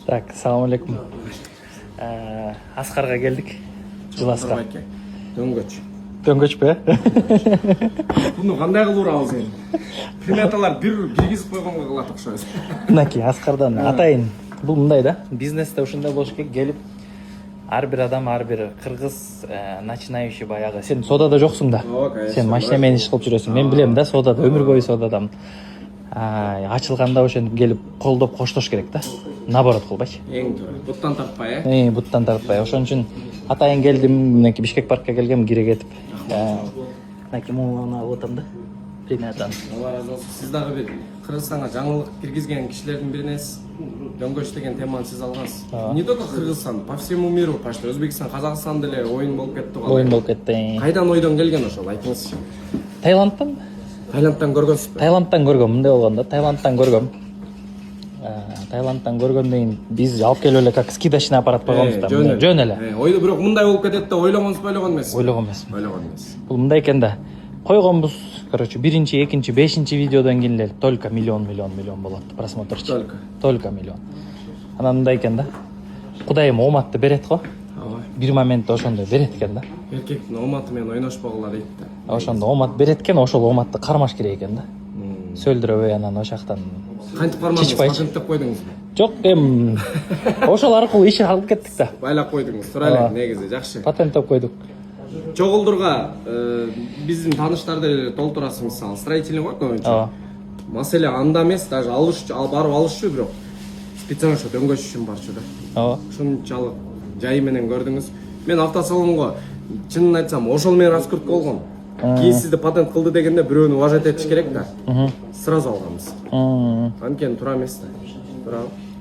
Так, салам алейкум. Аскарга келдик. Жыласка. Дөңгөч. Дөңгөч бе? Буну кандай кылып урабыз эми? Приметалар бир киргизип койгонго кылат окшойт. Мынакей Аскардан атайын. Бул мындай да. Бизнесте ушундай болуш керек. Келип ар бир адам, ар бир кыргыз начинающий баягы. Сен содада жоксуң да. Сен машина менен иш кылып жүрөсүң. Мен билем да, содада өмүр бою содадамын. Ачылганда ошентип келип колдоп коштош керек да. Наоборот кылбайчы. Эң туура. Буттан тартпай, Буттан тартпай. Ошон үчүн атайын келдим, мынакей Бишкек паркка келгем, кире кетип. Мынакей муну алып атам да. Приметан. Алла разы болсун. Сиз дагы бир Кыргызстанга жаңылык киргизген кишилердин биринесиз. Дөңгөч деген теманы сиз алгансыз. Не только Кыргызстан, по всему миру почти. Өзбекстан, Казакстан деле оюн болуп кетти го. Оюн болуп кетти. Кайдан ойдон келген ошол, айтыңызчы. Таиландтан? Таиландтан көргөнсүзбү? Таиландтан көргөм, мындай болгондо. Таиландтан көргөм. Таиландтан көргөндөн кийин биз алып келип эле как скидочный аппарат койгонбуз да. Жөн эле. Ойду бирок мындай болуп кетет деп ойлогонсузбу, ойлогон эмессизби? Ойлогон эмес. Ойлогон эмес. Бул мындай экен да. Койгонбуз, короче, биринчи, экинчи, бешинчи видеодон кийин эле только миллион болот просмотрчу. Только миллион. Анан мындай экен да. Кудайым оматты берет го. Бир моментте ошондой берет экен да. Эркектин оматы менен ойношпогула дейт да. Ошондо омат берет экен, ошол оматты кармаш керек экен да. Сөлдүрөбөй анан ошол жактан Кантип кармадыңыз? Патенттеп койдуңузбу? Жок, ошол аркылуу иш алып кеттик да. Байлап койдуңуз. Тура эле, негизи жакшы. Патенттеп койдук. Чогулдурга биздин тааныштарды эле толтурасыз, мисалы, строительный го көбүнчө. Маселе анда эмес, даже барып алышчу, бирок специально ошо дөңгөч үчүн барчу да. Ушунчалык жай менен көрдүңүз. Мен автосалонго чынын айтсам, ошол менен раскрутка болгом. Кийин сизди патент кылды дегенде бирөөнү уважать этиш керек да. Сразу алганбыз. Анткени туура эмес да.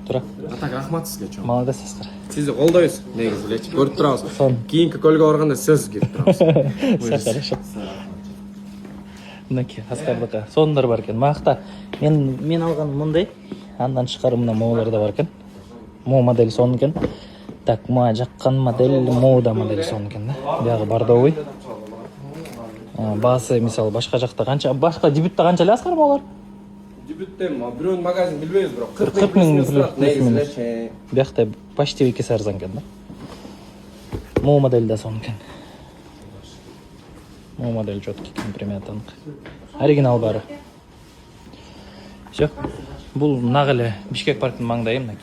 Тура. Атак рахмат сизге чоң. Молодец Аскар. Сизди колдойбуз, негизи элечи. Көрүп турабыз. Кийинки көлгө барганда сөз кирип турабыз. Хорошо. Мынакей Аскардыкы сонундар бар экен. Макта мен алган мындай, андан тышкары мына моолор да бар экен. Мо модель сонун экен. Так, мага жаккан модель мода модель сонун экен да. Биягы бордовый. Баасы мисалы башка жакта канча, башка дебютта канча эле Аскар моолор? Дебютте бирөөнүн магазин билбейбиз, бирок 40 миң. Биякта почти 2 арзан экен да. Мо модель да сонун экен. Мо модель четкий экен, приметан. Оригинал бары. Всё. Бул нак эле Бишкек парктын маңдайы мынакей.